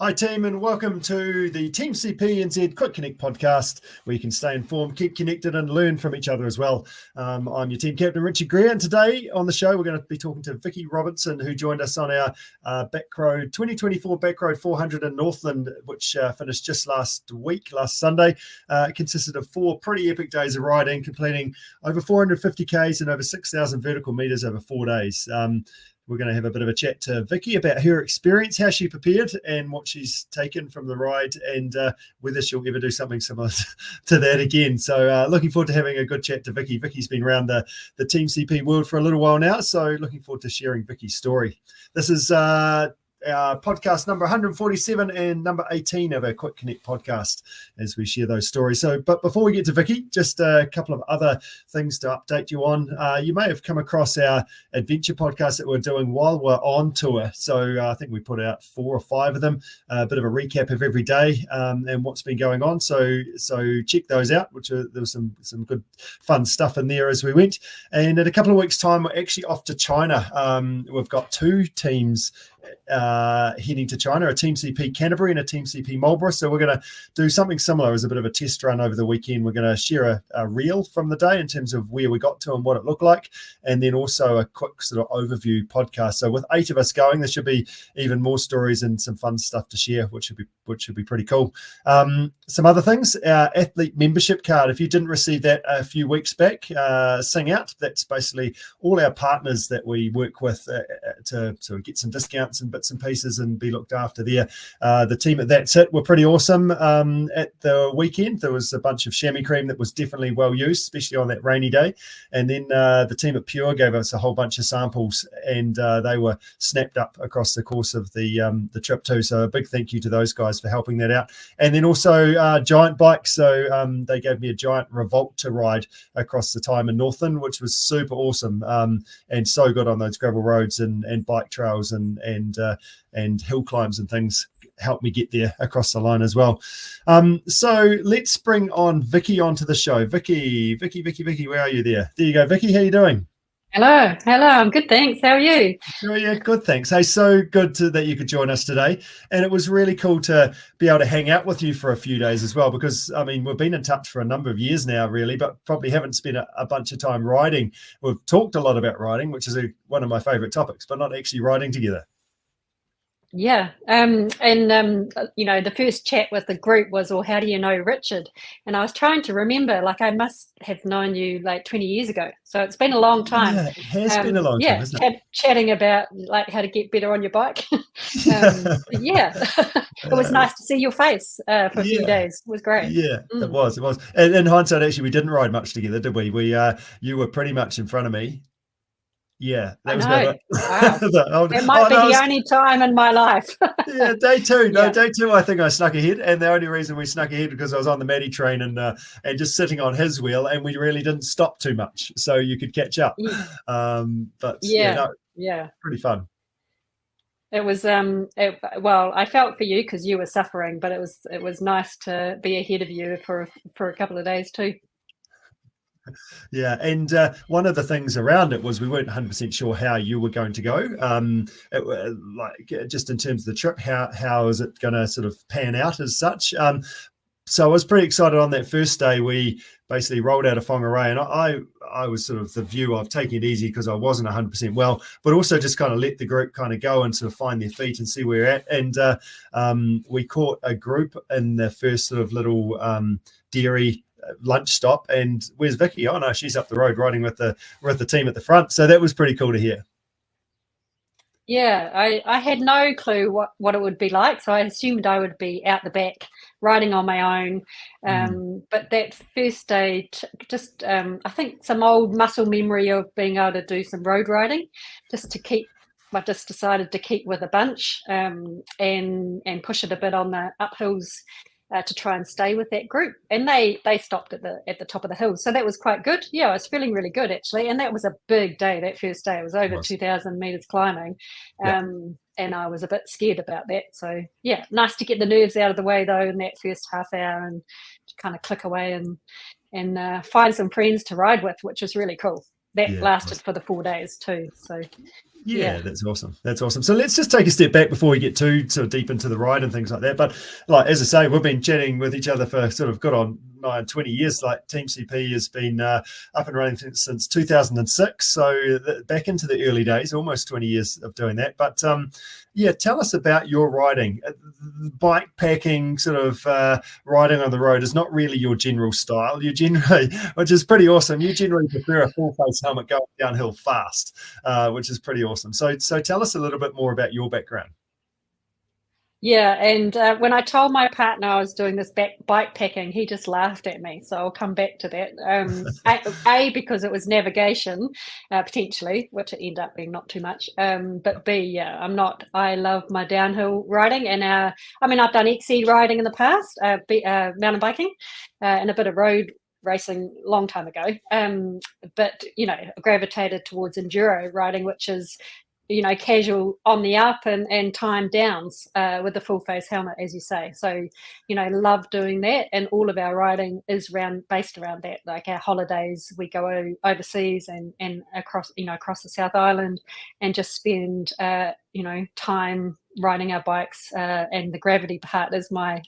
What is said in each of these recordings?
Hi team, and welcome to the TeamCPNZ Quick Connect podcast, where you can stay informed, keep connected and learn from each other as well. I'm your team captain, Richard Greer, and today on the show we're going to be talking to Vicky Robertson, who joined us on our Backroad 2024 Backroad 400 in Northland, which finished just last Sunday. It consisted of 4 pretty epic days of riding, completing over 450 Ks and over 6,000 vertical meters over 4 days. We're going to have a bit of a chat to Vicky about her experience, how she prepared and what she's taken from the ride, and whether she'll ever do something similar to that again. So looking forward to having a good chat to Vicky. Vicky's been around the Team CP world for a little while now, so looking forward to sharing Vicky's story. This is our podcast number 147 and number 18 of our Quick Connect podcast as we share those stories. But before we get to Vicky, just a couple of other things to update you on. You may have come across our adventure podcast that we're doing while we're on tour. So I think we put out 4 or 5 of them, a bit of a recap of every day and what's been going on. So check those out, there was some good fun stuff in there as we went. And in a couple of weeks' time, we're actually off to China. We've got 2 teams heading to China, a Team CP Canterbury and a Team CP Marlborough. So we're going to do something similar as a bit of a test run over the weekend. We're going to share a reel from the day in terms of where we got to and what it looked like, and then also a quick sort of overview podcast. So with 8 of us going, there should be even more stories and some fun stuff to share, which should be pretty cool. Some other things, our athlete membership card. If you didn't receive that a few weeks back, Sing Out. That's basically all our partners that we work with to sort of get some discounts and bits and pieces and be looked after there. The team at That's It were pretty awesome. At the weekend, there was a bunch of chamois cream that was definitely well used, especially on that rainy day. And then the team at Pure gave us a whole bunch of samples, and they were snapped up across the course of the trip too. So a big thank you to those guys for helping that out. And then also Giant bikes. So they gave me a Giant Revolt to ride across the time in Northland, which was super awesome and so good on those gravel roads and bike trails and hill climbs and things. Helped me get there across the line as well. So let's bring on Vicky onto the show. Vicky, where are you there? There you go, Vicky. How you doing? Hello. I'm good, thanks. How are you? Oh, yeah, good, thanks. Hey, so good that you could join us today. And it was really cool to be able to hang out with you for a few days as well, because, I mean, we've been in touch for a number of years now, really, but probably haven't spent a bunch of time riding. We've talked a lot about riding, which is one of my favorite topics, but not actually riding together. Yeah. The first chat with the group was, well, how do you know Richard? And I was trying to remember, like I must have known you like 20 years ago. So it's been a long time. Yeah, it has been a long time, hasn't it? Chatting about like how to get better on your bike. It was nice to see your face for a few days. It was great. Yeah, it was. And in hindsight, actually, we didn't ride much together, did we? You were pretty much in front of me. Yeah, that was about it. Wow. It might be the only time in my life. Yeah, day 2. No, day 2, I think I snuck ahead. And the only reason we snuck ahead because I was on the Maddie train and just sitting on his wheel, and we really didn't stop too much, so you could catch up. Pretty fun. It was I felt for you because you were suffering, but it was nice to be ahead of you for a couple of days too. Yeah, and one of the things around it was we weren't 100% sure how you were going to go. Just in terms of the trip, how is it going to sort of pan out as such? So I was pretty excited on that first day. We basically rolled out of Whangarei, and I was sort of the view of taking it easy because I wasn't 100% well, but also just kind of let the group kind of go and sort of find their feet and see where we're at. And we caught a group in the first sort of little dairy lunch stop, and where's Vicky? Oh no, she's up the road riding with the team at the front. So that was pretty cool to hear. Yeah, I had no clue what it would be like, so I assumed I would be out the back riding on my own. But that first day, I think some old muscle memory of being able to do some road riding, I just decided to keep with a bunch and push it a bit on the uphills to try and stay with that group, and they stopped at the top of the hill, so that was quite good. Yeah, I was feeling really good actually, and that was a big day. That first day, it was over 2,000 meters climbing, and I was a bit scared about that. So yeah, nice to get the nerves out of the way though in that first half hour and kind of click away and find some friends to ride with, which was really cool. That lasted for the 4 days too. So Yeah, that's awesome. That's awesome. So let's just take a step back before we get too sort of deep into the ride and things like that. But like, as I say, we've been chatting with each other for sort of good on 20 years. Like Team CP has been up and running since 2006. So back into the early days, almost 20 years of doing that. But yeah, tell us about your riding. Bike packing, sort of riding on the road is not really your general style. You generally, which is pretty awesome, you generally prefer a full face helmet going downhill fast, which is pretty awesome. So tell us a little bit more about your background. Yeah, and when I told my partner I was doing this bike packing, he just laughed at me. So I'll come back to that. Because it was navigation, potentially, which it ended up being not too much. But B, yeah, I'm not. I love my downhill riding, and I've done XC riding in the past, mountain biking, and a bit of road racing a long time ago. But gravitated towards enduro riding, which is casual on the up and time downs with the full face helmet, as you say. So, love doing that. And all of our riding is based around that. Like our holidays, we go overseas and across the South Island and just spend, time riding our bikes. And the gravity part is my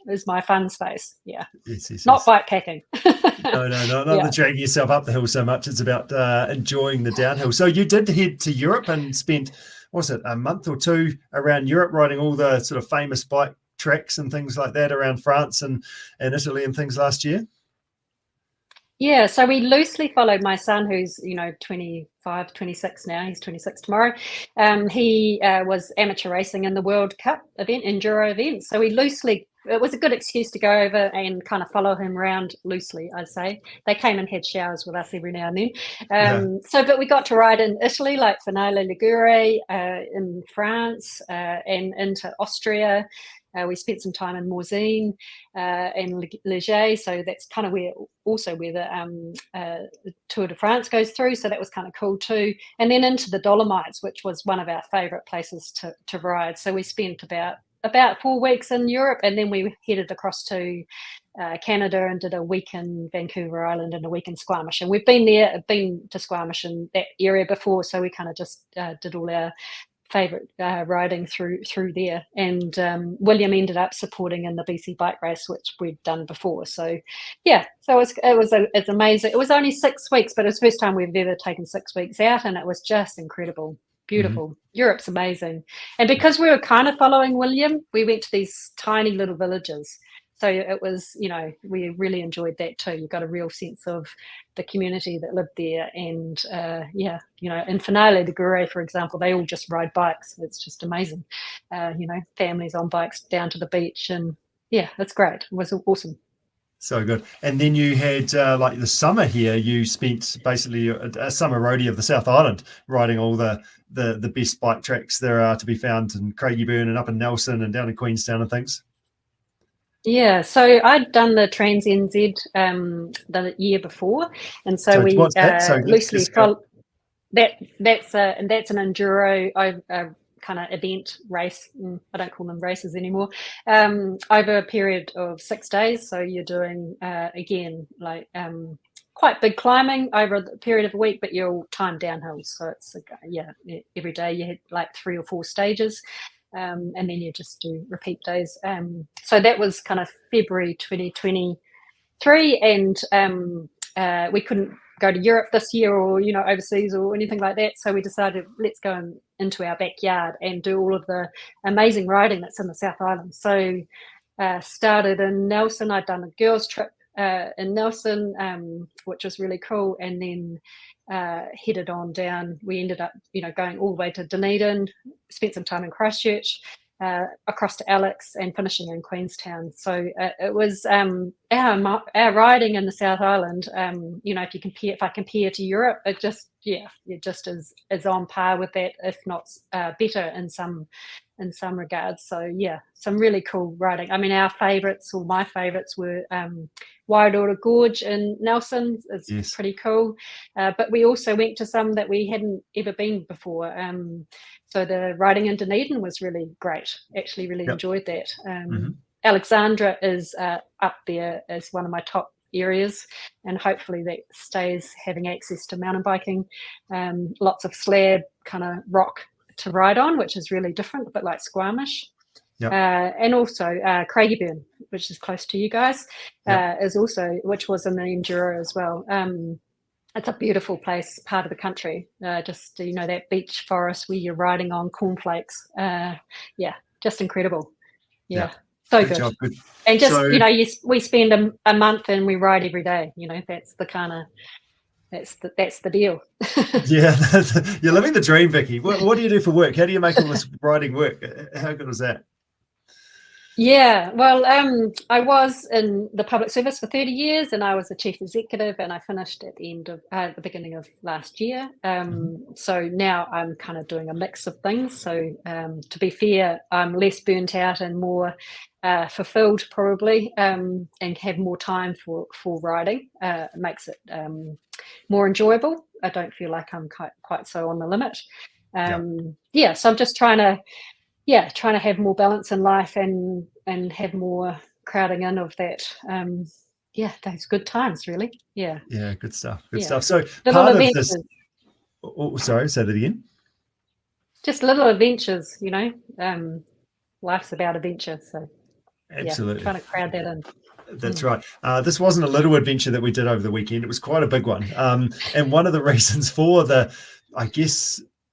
fun space. Yeah. Yes. Not bike packing. No, not the dragging yourself up the hill so much. It's about enjoying the downhill. So you did head to Europe and spent, what was it, a month or two around Europe riding all the sort of famous bike tracks and things like that around France and Italy and things last year? Yeah, so we loosely followed my son, who's 25, 26 now. He's 26 tomorrow. He was amateur racing in the World Cup event, enduro event. So it was a good excuse to go over and kind of follow him around loosely, I'd say. They came and had showers with us every now and then. But we got to ride in Italy, like Finale Ligure, in France, and into Austria. We spent some time in Morzine and Ligier, so that's kind of where the Tour de France goes through, so that was kind of cool too. And then into the Dolomites, which was one of our favourite places to ride. So we spent about 4 weeks in Europe, and then we headed across to Canada and did a week in Vancouver Island and a week in Squamish. And we've been to Squamish in that area before, so we kind of just did all our favourite riding through there. And William ended up supporting in the BC bike race, which we'd done before. So yeah, so it's amazing. It was only 6 weeks, but it was the first time we've ever taken 6 weeks out, and it was just incredible. Beautiful. Mm-hmm. Europe's amazing. And because we were kind of following William, we went to these tiny little villages. So it was, we really enjoyed that too. You got a real sense of the community that lived there. And in Finale Ligure, for example, they all just ride bikes. It's just amazing. Families on bikes down to the beach. And yeah, it's great. It was awesome. So good. And then you had like the summer here, you spent basically a summer roadie of the South Island, riding all the best bike tracks there are to be found in Craigieburn and up in Nelson and down in Queenstown and things. Yeah, so I'd done the Trans NZ the year before, and so we loosely followed that. That's an enduro kind of event race. I don't call them races anymore. Over a period of 6 days, so you're doing again like quite big climbing over a period of a week, but you're all time downhill. So it's every day you hit like 3 or 4 stages. And then you just do repeat days. So that was kind of February 2023, and we couldn't go to Europe this year or overseas or anything like that. So we decided let's go into our backyard and do all of the amazing riding that's in the South Island. So started in Nelson. I'd done a girls' trip in Nelson, which was really cool, and then headed on down. We ended up, going all the way to Dunedin, spent some time in Christchurch, across to Alex, and finishing in Queenstown. So it was our riding in the South Island. If I compare to Europe, it just is on par with that, if not better in some regards. So yeah, some really cool riding. I mean, my favorites were Wairoa Gorge in Nelson. It's pretty cool. But we also went to some that we hadn't ever been before. So the riding in Dunedin was really great. Actually really enjoyed that. Alexandra is up there as one of my top areas, and hopefully that stays having access to mountain biking. Lots of slab kind of rock to ride on, which is really different, a bit like Squamish. Yep. And also Craigieburn, which is close to you guys, Yep. is also, which was in the Enduro as well. It's a beautiful place, part of the country. Just, that beach forest where you're riding on cornflakes. Just incredible. Yeah, so good good. job. Good. And just, So, we spend a month and we ride every day. That's the kind of, that's the deal. yeah, you're living the dream, Vicky. What do you do for work? How do you make all this riding work? How good was that? Yeah, well, I was in the public service for 30 years and I was the chief executive, and I finished at the beginning of last year. So now I'm kind of doing a mix of things. So to be fair, I'm less burnt out and more fulfilled probably, and have more time for riding. It makes it more enjoyable. I don't feel like I'm quite so on the limit. So I'm just trying to have more balance in life and have more crowding in of that. Those good times, really. Yeah, good stuff. Good stuff. So little part adventures. of this, sorry, say that again. Just little adventures, life's about adventure. So absolutely, trying to crowd that in. That's right. This wasn't a little adventure that we did over the weekend. It was quite a big one. And one of the reasons for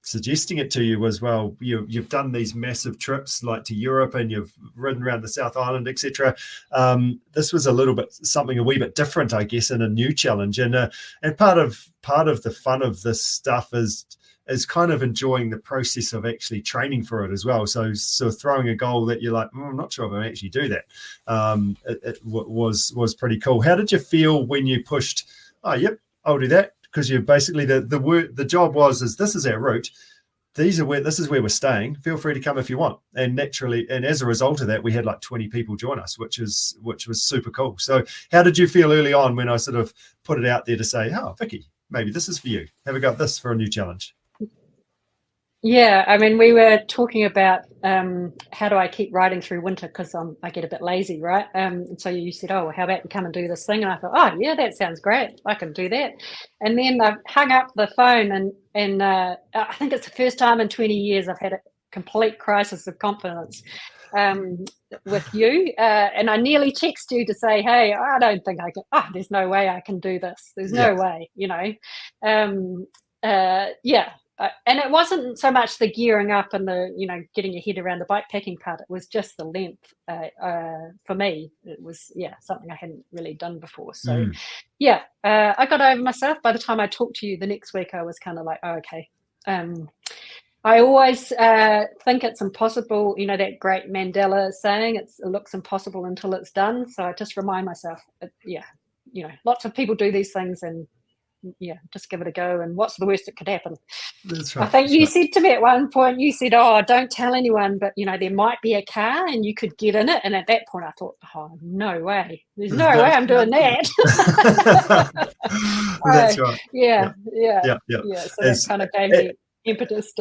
suggesting it to you was, well, you've done these massive trips like to Europe and you've ridden around the South Island, etc. This was something a wee bit different, I guess, and a new challenge. And part of the fun of this stuff is kind of enjoying the process of actually training for it as well. So throwing a goal that you're like, I'm not sure if I actually do that. It was pretty cool. How did you feel when you pushed? Oh, yep, I'll do that. Because you basically the job was this is our route. This is where we're staying. Feel free to come if you want. And naturally, and as a result of that, we had like 20 people join us, which was super cool. So how did you feel early on when I sort of put it out there to say, oh, Vicky, maybe this is for you. Have a go at this for a new challenge? Yeah, I mean, we were talking about how do I keep riding through winter, because I get a bit lazy, right? And so you said, oh, well, how about you come and do this thing? And I thought, oh, yeah, that sounds great. I can do that. And then I hung up the phone, and I think it's the first time in 20 years I've had a complete crisis of confidence with you. And I nearly texted you to say, hey, I don't think I can. Oh, there's no way I can do this. There's no way, and it wasn't so much the gearing up and the, getting your head around the bike packing part. It was just the length. For me, it was, something I hadn't really done before. So, I got over myself. By the time I talked to you the next week, I was kind of like, oh, okay. I always think it's impossible, that great Mandela saying, it looks impossible until it's done. So I just remind myself, lots of people do these things, and just give it a go. And what's the worst that could happen? That's right. I think you said to me at one point, you said, oh, don't tell anyone, but there might be a car and you could get in it. And at that point I thought, oh, no way. There's no way I'm doing that. That's right. Yeah. So that kind of gave me impetus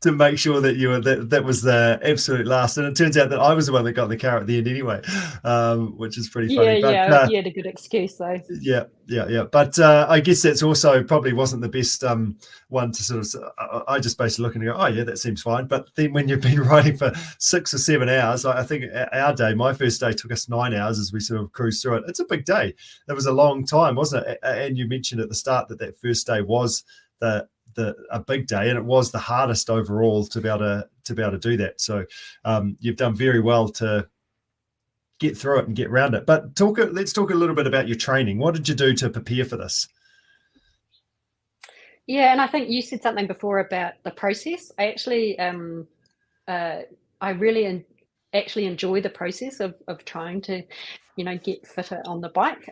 to make sure that that was the absolute last. And it turns out that I was the one that got the car at the end anyway, which is pretty funny. But, you had a good excuse though. Yeah. But I guess that's also probably wasn't the best one to sort of, I just basically look and go, oh yeah, that seems fine. But then when you've been riding for 6 or 7 hours, I think my first day took us 9 hours as we sort of cruised through it. It's a big day. It was a long time, wasn't it? And you mentioned at the start that first day was a big day, and it was the hardest overall to be able to do that. So you've done very well to get through it and get around it. But let's talk a little bit about your training. What did you do to prepare for this? Yeah, and I think you said something before about the process. I actually, I really actually enjoy the process of trying to, get fitter on the bike.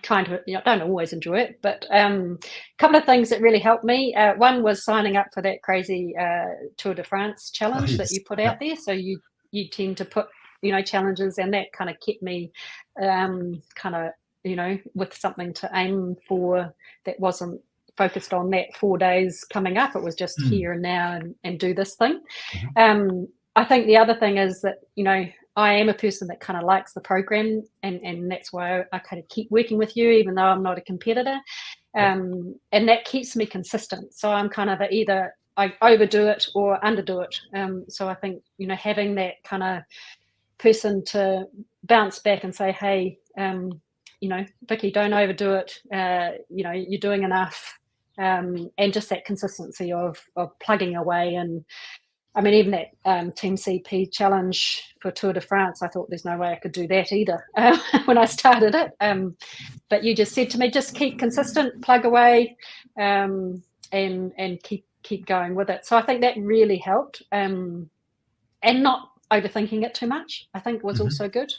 Trying to, I don't always enjoy it, but a couple of things that really helped me. One was signing up for that crazy Tour de France challenge that you put out there. So you tend to put, challenges, and that kind of kept me with something to aim for that wasn't focused on that 4 days coming up. It was just here and now and do this thing. I think the other thing is that, I am a person that kind of likes the program, and that's why I kind of keep working with you, even though I'm not a competitor. and that keeps me consistent. So I'm kind of either I overdo it or underdo it. So I think, you know, having that kind of person to bounce back and say, hey, you know, Vicky, don't overdo it. You know, you're doing enough. And just that consistency of plugging away. And I mean, even that Team CP challenge for Tour de France, I thought there's no way I could do that either when I started it. But you just said to me, just keep consistent, plug away, and keep going with it. So I think that really helped, and not overthinking it too much, I think was also good.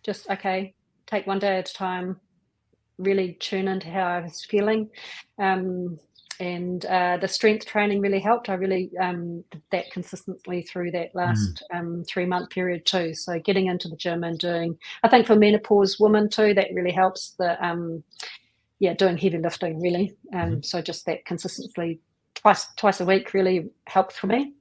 Just, okay, take one day at a time, really tune into how I was feeling. And the strength training really helped. I really did that consistently through that last 3-month period too. So getting into the gym and doing, I think for menopause women too, that really helps. Doing heavy lifting really. So just that consistently twice a week really helped for me.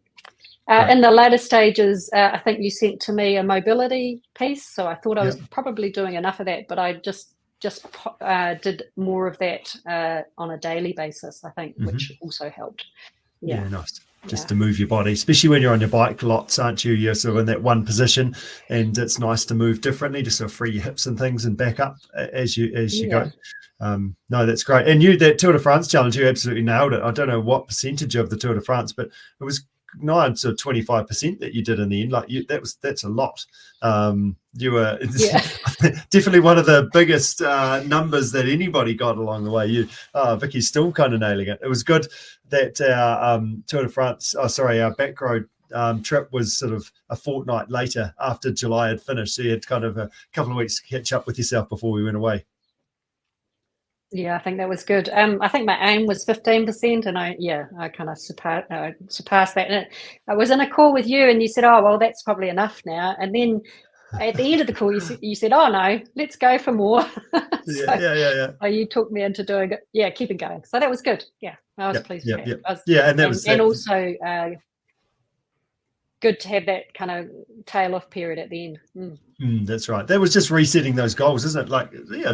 In the later stages, I think you sent to me a mobility piece. So I thought I was probably doing enough of that, but I just did more of that on a daily basis, I think, which also helped. Yeah, nice. Just to move your body, especially when you're on your bike lots, aren't you? You're sort of in that one position, and it's nice to move differently, to sort of free your hips and things and back up as you go. No, that's great. And that Tour de France challenge, you absolutely nailed it. I don't know what percentage of the Tour de France, but it was 25% that you did in the end. Like that's a lot. You were definitely one of the biggest numbers that anybody got along the way. Vicky's still kind of nailing it. It was good that our Tour de France, our Backroad trip was sort of a fortnight later after July had finished. So you had kind of a couple of weeks to catch up with yourself before we went away. Yeah, I think that was good. I think my aim was 15%, and I kind of surpassed that. And I was in a call with you, and you said, "Oh, well, that's probably enough now." And then at the end of the call, you said, "Oh no, let's go for more." You talked me into doing it. Yeah, keep it going. So that was good. Yeah, I was pleased with that. And also good to have that kind of tail off period at the end. That's right. That was just resetting those goals, isn't it? Like,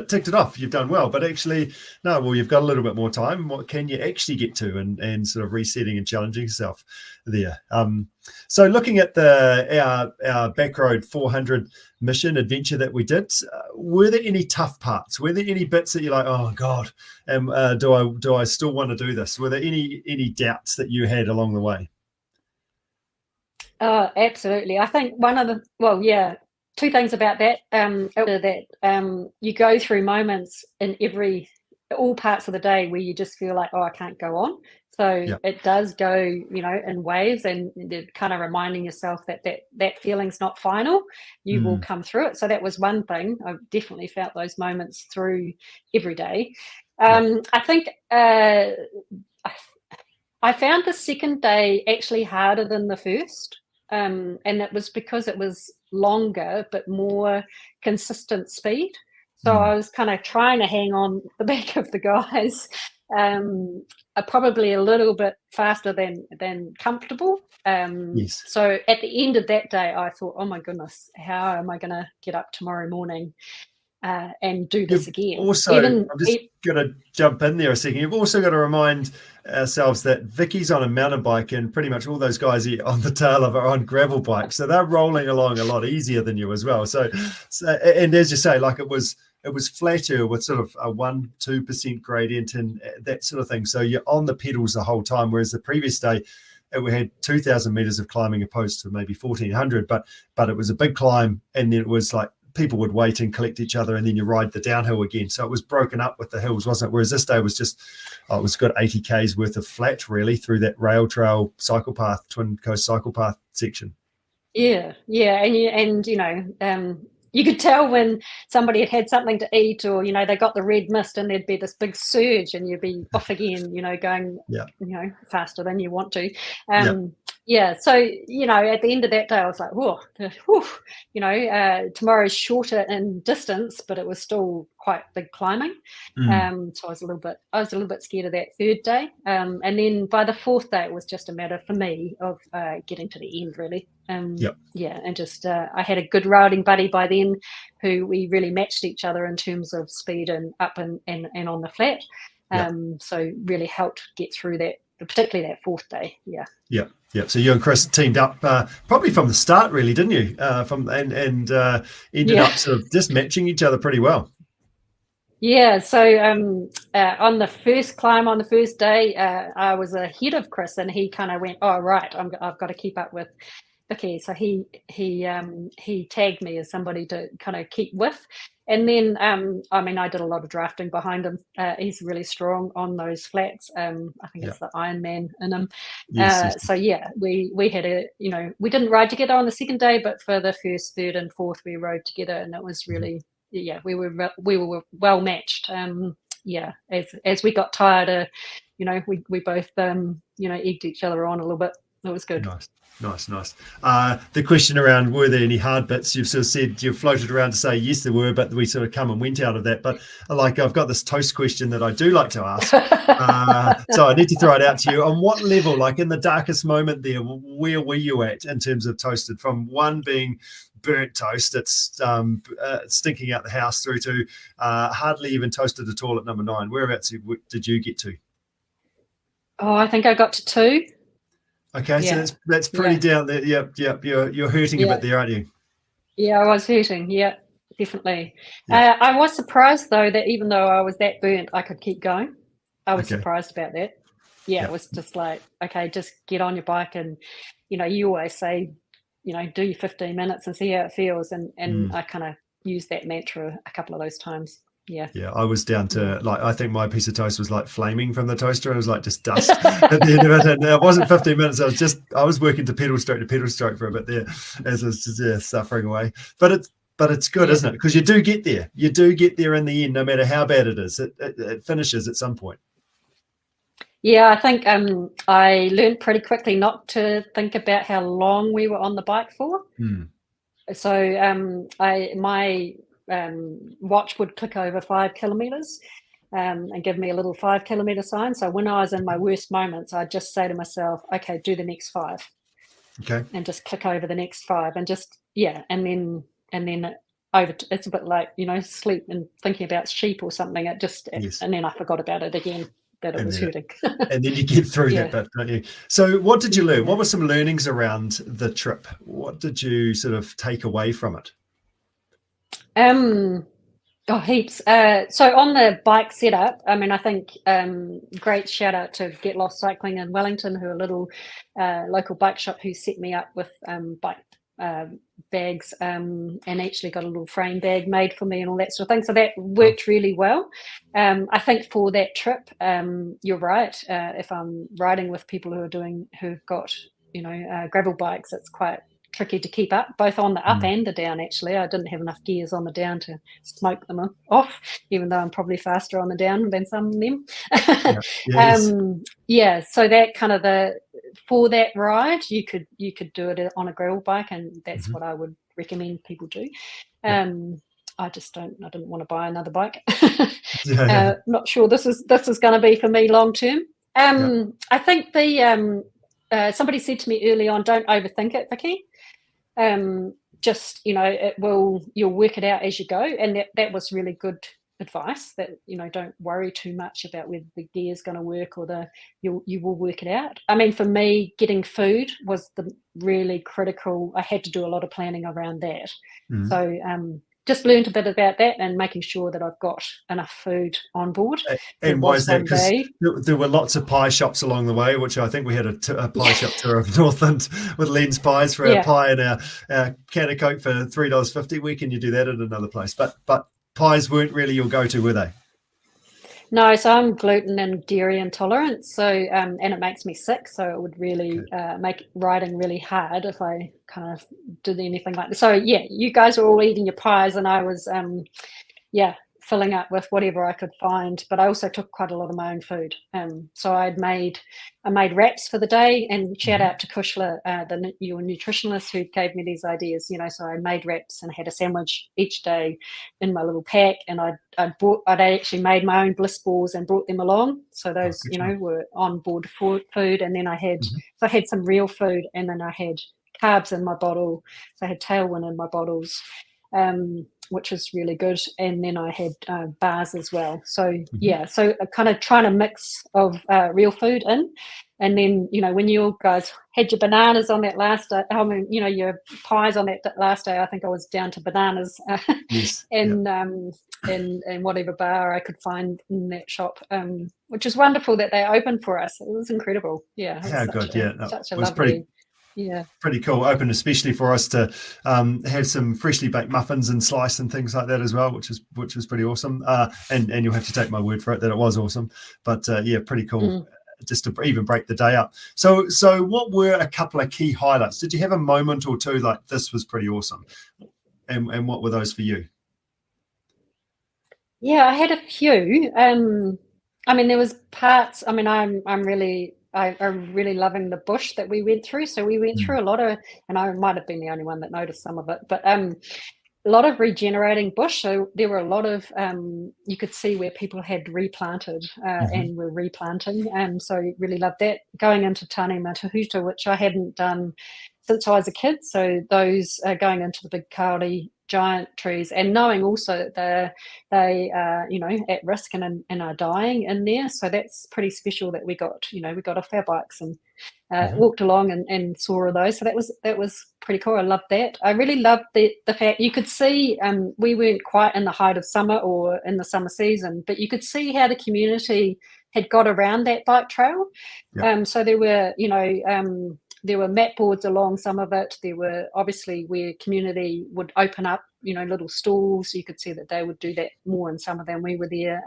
ticked it off. You've done well, but actually, no. Well, you've got a little bit more time. What can you actually get to, and sort of resetting and challenging yourself there. So looking at our Backroad 400 mission adventure that we did, were there any tough parts? Were there any bits that you're like, oh God, do I still want to do this? Were there any doubts that you had along the way? Absolutely. I think two things about that. You go through moments in all parts of the day where you just feel like, oh, I can't go on. So it does go, in waves, and you're kind of reminding yourself that feeling's not final. You will come through it. So that was one thing. I've definitely felt those moments through every day. I think I found the second day actually harder than the first. And it was because it was longer but more consistent speed. So I was kind of trying to hang on the back of the guys, probably a little bit faster than comfortable. So at the end of that day, I thought, oh my goodness, how am I going to get up tomorrow morning and do this again? Also, I'm just going to jump in there a second. You've also got to remind ourselves that Vicky's on a mountain bike, and pretty much all those guys on the tail of are on gravel bikes, so they're rolling along a lot easier than you as well. So and as you say, like it was flatter with sort of a 1-2% gradient and that sort of thing. So you're on the pedals the whole time, whereas the previous day we had 2,000 meters of climbing opposed to maybe 1,400, but it was a big climb, and then it was like people would wait and collect each other, and then you ride the downhill again. So it was broken up with the hills, wasn't it? Whereas this day was just, it was got 80 Ks worth of flat really through that rail trail cycle path, Twin Coast cycle path section. Yeah. And you could tell when somebody had something to eat, or, they got the red mist, and there'd be this big surge, and you'd be off again, going, faster than you want to. Yeah, so, at the end of that day, I was like, whoa, tomorrow's shorter in distance, but it was still quite big climbing. So I was a little bit scared of that third day. And then by the fourth day, it was just a matter for me of getting to the end, really. Yeah, and just I had a good riding buddy by then, who we really matched each other in terms of speed and up and on the flat. So really helped get through that, particularly that fourth day. Yeah. So you and Chris teamed up probably from the start, really, didn't you? Ended up sort of just matching each other pretty well. Yeah. So on the first climb on the first day, I was ahead of Chris, and he kind of went, "Oh, right, I've got to keep up with Vicky." So he tagged me as somebody to kind of keep with. And then, I did a lot of drafting behind him. He's really strong on those flats. I think it's the Iron Man in him. Yes. So yeah, we had we didn't ride together on the second day, but for the first, third, and fourth, we rode together, and it was really, we were well matched. As we got tired, we both egged each other on a little bit. It was good. Nice. The question around, were there any hard bits? You've sort of said, you've floated around to say yes, there were, but we sort of come and went out of that. But I've got this toast question that I do like to ask. So I need to throw it out to you. On what level, like in the darkest moment there, where were you at in terms of toasted? From one being burnt toast, it's stinking out the house, through to hardly even toasted at all at number 9. Whereabouts did you get to? Oh, I think I got to 2. Okay, so that's pretty down there. Yep. You're hurting a bit there, aren't you? Yeah, I was hurting. Yeah, definitely. I was surprised, though, that even though I was that burnt, I could keep going. I was surprised about that. Yeah, it was just like, okay, just get on your bike, and you always say, do your 15 minutes and see how it feels, and I kind of used that mantra a couple of those times. Yeah, I was down to I think my piece of toast was like flaming from the toaster. It was like just dust at the end of it, and it wasn't 15 minutes. I was working to pedal stroke for a bit there, as I was just suffering away. But it's good, isn't it? Because you do get there. You do get there in the end, no matter how bad it is. It finishes at some point. Yeah, I think I learned pretty quickly not to think about how long we were on the bike for. So my watch would click over 5 kilometers and give me a little 5 kilometer sign. So when I was in my worst moments, I'd just say to myself, okay, do the next 5. Okay. And just click over the next 5, and just and then over. It's a bit like sleep and thinking about sheep or something. It just and then I forgot about it again, that it was hurting. And then you get through that bit, don't you? So what did you learn? What were some learnings around the trip? What did you sort of take away from it? Heaps. So on the bike setup, I think great shout out to Get Lost Cycling in Wellington, who are a little local bike shop who set me up with bike bags and actually got a little frame bag made for me and all that sort of thing. So that worked really well. I think for that trip, you're right. If I'm riding with people who've got gravel bikes, it's quite tricky to keep up, both on the up and the down. Actually, I didn't have enough gears on the down to smoke them off, even though I'm probably faster on the down than some of them. So that kind of for that ride, you could do it on a gravel bike, and that's what I would recommend people do. I didn't want to buy another bike. Not sure this is going to be for me long term. I think somebody said to me early on, don't overthink it, Vicky. Just you'll work it out as you go, and that was really good advice. That don't worry too much about whether the gear is going to work, or you will work it out. For me, getting food was the really critical. I had to do a lot of planning around that. So just learned a bit about that, and making sure that I've got enough food on board. And why is that? Because there were lots of pie shops along the way, which I think we had a pie shop tour of Northland with Len's Pies for our pie and our can of Coke for $3.50. Where can you do that at another place? But pies weren't really your go-to, were they? No, so I'm gluten and dairy intolerant, so and it makes me sick, so it would really make riding really hard if I kind of did anything like that. So you guys were all eating your pies, and I was filling up with whatever I could find, but I also took quite a lot of my own food. So I made wraps for the day, and shout out to Kushla, your nutritionist, who gave me these ideas. So I made wraps and had a sandwich each day in my little pack, and I'd actually made my own bliss balls and brought them along. So those, were on board food, and then I had some real food, and then I had carbs in my bottle. So I had tailwind in my bottles, which was really good. And then I had bars as well. So so kind of trying to mix of real food in. And then, when you guys had your bananas on that last day, your pies on that last day, I think I was down to bananas and whatever bar I could find in that shop, which is wonderful that they opened for us. It was incredible. Yeah. How good. Such a lovely. Pretty cool. Open especially for us to have some freshly baked muffins and slice and things like that as well, which was pretty awesome. And you'll have to take my word for it that it was awesome. But pretty cool. Just to even break the day up. So what were a couple of key highlights? Did you have a moment or two like this was pretty awesome? And what were those for you? Yeah, I had a few. There was parts. I'm really loving the bush that we went through. So we went through a lot of, and I might have been the only one that noticed some of it, but a lot of regenerating bush. So there were a lot of, you could see where people had replanted and were replanting. So really loved that. Going into Tane Matahuta, which I hadn't done since I was a kid. So those going into the big kauri giant trees, and knowing also that they are, at risk and are dying in there. So that's pretty special that we got off our bikes and walked along and saw all those. So that was pretty cool. I loved that. I really loved the fact you could see, we weren't quite in the height of summer or in the summer season, but you could see how the community had got around that bike trail. So there were, there were mat boards along some of it. There were obviously where community would open up, little stalls. You could see that they would do that more in summer than we were there.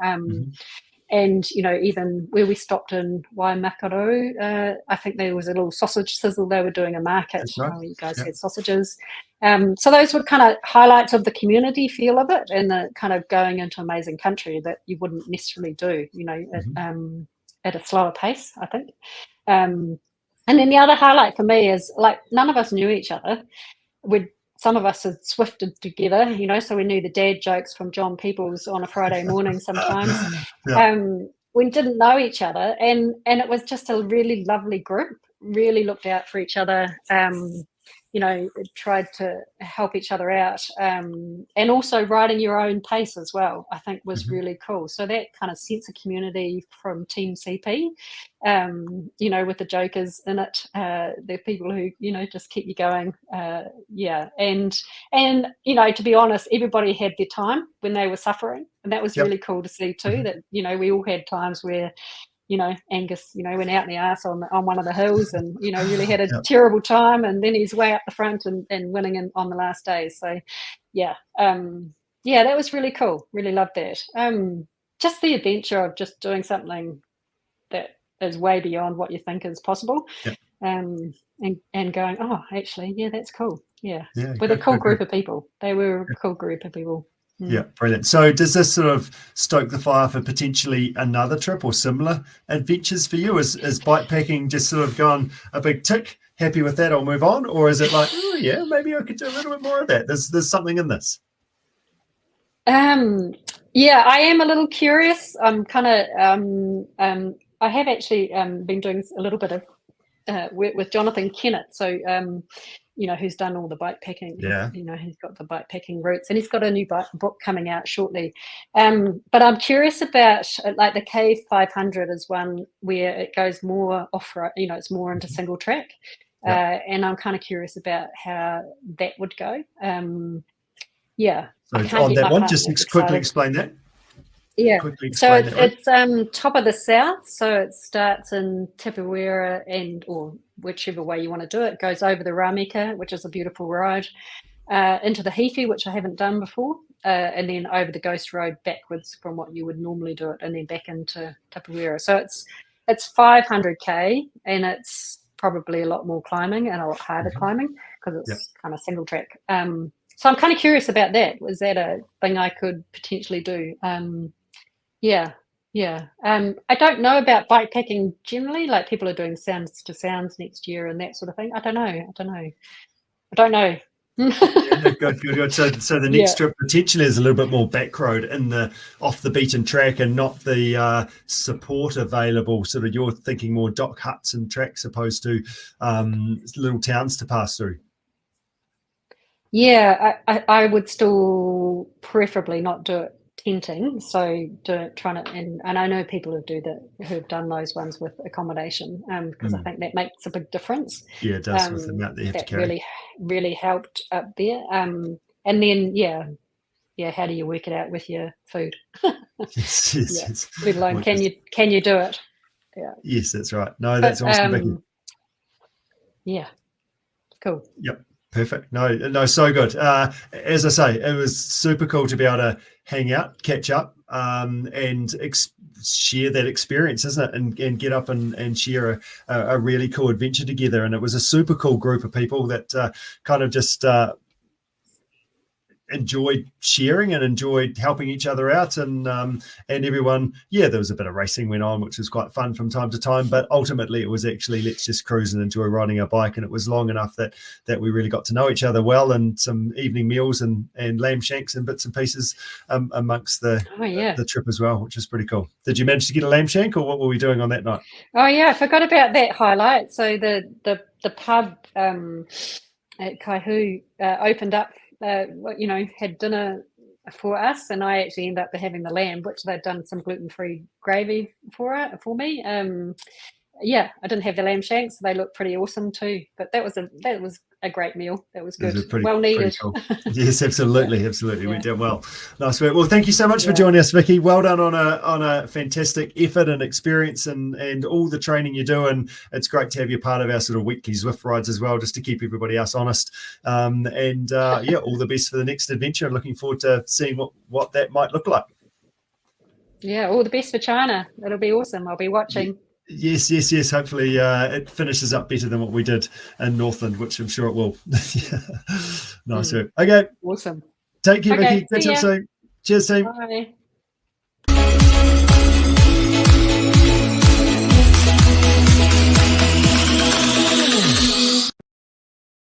And, even where we stopped in Waimakaro, I think there was a little sausage sizzle. They were doing a market. That's right. Where you guys had sausages. So those were kind of highlights of the community feel of it, and the kind of going into amazing country that you wouldn't necessarily do, at a slower pace, I think. And then the other highlight for me is, like, none of us knew each other. Some of us had swifted together, so we knew the dad jokes from John Peoples on a Friday morning sometimes. We didn't know each other, and it was just a really lovely group, really looked out for each other, tried to help each other out, and also riding your own pace as well, I think was really cool. So that kind of sense of community from Team CP, with the jokers in it, the people who, just keep you going. And to be honest, everybody had their time when they were suffering, and that was really cool to see too, that, we all had times where, Angus, went out in the arse on one of the hills and, really had a terrible time, and then he's way up the front and winning on the last day. So, that was really cool. Really loved that. Just the adventure of just doing something that is way beyond what you think is possible, and going, oh, actually, that's cool. With a cool group of people. They were a cool group of people. Yeah, brilliant. So does this sort of stoke the fire for potentially another trip or similar adventures for you? Is bike packing just sort of gone a big tick, happy with that, I'll move on? Or is it like, oh yeah, maybe I could do a little bit more of that? There's something in this. I am a little curious. I'm kind of, I have actually been doing a little bit of work with Jonathan Kennett. So, who's done all the bike packing. He's got the bike packing routes, and he's got a new book coming out shortly. But I'm curious about, like, the Cave 500 is one where it goes more off-road, it's more into single track. And I'm kind of curious about how that would go. So on that one, just quickly explain that. So it's top of the south, so it starts in Tipawera or whichever way you want to do it. It goes over the Rameka, which is a beautiful ride, into the Heafy, which I haven't done before, and then over the Ghost Road backwards from what you would normally do it, and then back into Tipawera. So it's 500k, and it's probably a lot more climbing and a lot harder climbing because it's kind of single track. So I'm kind of curious about that. Was that a thing I could potentially do? Yeah. I don't know about bikepacking generally. Like people are doing sounds to sounds next year and that sort of thing. I don't know. Yeah, good. So the next trip potentially is a little bit more backroad in the off the beaten track and not the support available. Sort of you're thinking more dock huts and tracks opposed to little towns to pass through. Yeah, I would still preferably not do it tenting. So trying to, and I know people who've done those ones with accommodation, because I think that makes a big difference. Yeah, it does with the amount that you have to carry. Really helped up there. And then how do you work it out with your food? Yes. Let alone can you do it? Yeah. Yes, that's right. No, that's awesome, Vicky. Yeah. Cool. Yep. Perfect. No, so good. As I say, it was super cool to be able to hang out, catch up, and share that experience, isn't it? And get up and share a really cool adventure together. And it was a super cool group of people that kind of just enjoyed sharing and enjoyed helping each other out, and everyone, there was a bit of racing went on, which was quite fun from time to time, but ultimately it was actually let's just cruise and enjoy riding our bike. And it was long enough that we really got to know each other well, and some evening meals and lamb shanks and bits and pieces amongst the trip as well, which is pretty cool. Did you manage to get a lamb shank, or what were we doing on that night? Oh yeah, I forgot about that highlight. So the pub at Kaihu opened up, had dinner for us, and I actually ended up having the lamb, which they'd done some gluten-free gravy for me. I didn't have the lamb shanks, so they looked pretty awesome too. But that was a great meal. That was good. Well needed. Cool. Yes, absolutely. Went down well. Nice work. Well, thank you so much for joining us, Vicky. Well done on a fantastic effort and experience and all the training you do. And it's great to have you part of our sort of weekly Zwift rides as well, just to keep everybody else honest. All the best for the next adventure. Looking forward to seeing what that might look like. Yeah, all the best for China. It'll be awesome. I'll be watching. Yes. Hopefully it finishes up better than what we did in Northland, which I'm sure it will. Nice work. Okay. Awesome. Take care, Vicky. Catch up soon. Cheers, team. Bye.